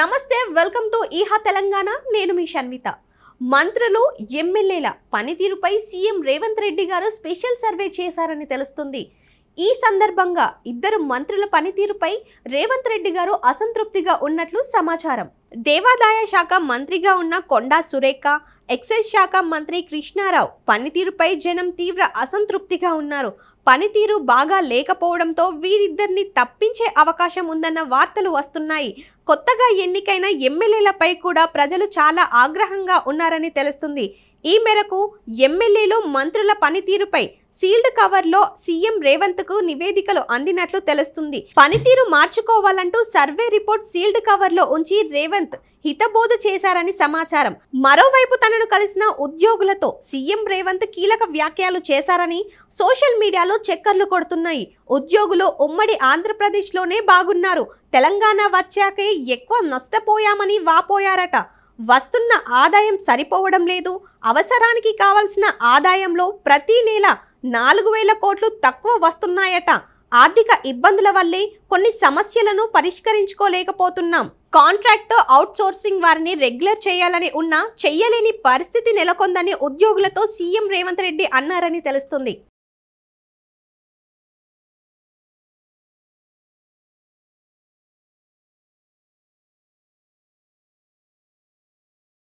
నమస్తే, welcome to ఈహా Telangana. నేను మీ షన్విత. మంత్రులు ఎమ్మెల్యేల పనితీరుపై సీఎం రేవంత్ రెడ్డి గారు స్పెషల్ సర్వే చేశారని తెలుస్తుంది. ఈ సందర్భంగా ఇద్దరు మంత్రుల పనితీరుపై రేవంత్ రెడ్డి గారు అసంతృప్తిగా ఉన్నట్లు సమాచారం. దేవాదాయ శాఖ మంత్రిగా ఉన్న కొండా సురేఖ, ఎక్సైజ్ శాఖ మంత్రి కృష్ణారావు పనితీరుపై జనం తీవ్ర అసంతృప్తిగా ఉన్నారు. పనితీరు బాగా లేకపోవడంతో వీరిద్దరిని తప్పించే అవకాశం ఉందన్న వార్తలు వస్తున్నాయి. కొత్తగా ఎన్నికైన ఎమ్మెల్యేలపై కూడా ప్రజలు చాలా ఆగ్రహంగా ఉన్నారని తెలుస్తుంది. ఈ మేరకు ఎమ్మెల్యేలు మంత్రుల పనితీరుపై సీల్డ్ కవర్ లో సీఎం రేవంత్ కు నివేదికలు అందినట్లు తెలుస్తుంది. పనితీరు మార్చుకోవాలంటూ సర్వే రిపోర్ట్ సీల్డ్ కవర్ లో ఉంచి రేవంత్ హితబోధ చేశారని సమాచారం. మరోవైపు తనను కలిసిన ఉద్యోగులతో సీఎం రేవంత్ కీలక వ్యాఖ్యలు చేశారని సోషల్ మీడియాలో చక్కర్లు కొడుతున్నాయి. ఉద్యోగులు ఉమ్మడి ఆంధ్రప్రదేశ్ లోనే బాగున్నారు, తెలంగాణ వచ్చాకే ఎక్కువ నష్టపోయామని వాపోయారట. వస్తున్న ఆదాయం సరిపోవడం లేదు, అవసరానికి కావాల్సిన ఆదాయంలో ప్రతి నెల 4,000 కోట్లు తక్కువ వస్తున్నాయట. ఆర్థిక ఇబ్బందుల వల్లే కొన్ని సమస్యలను పరిష్కరించుకోలేకపోతున్నాం. కాంట్రాక్ట్ అవుట్ సోర్సింగ్ వారిని రెగ్యులర్ చేయాలని ఉన్నా చెయ్యలేని పరిస్థితి నెలకొందని ఉద్యోగులతో సీఎం రేవంత్ రెడ్డి అన్నారని తెలుస్తుంది.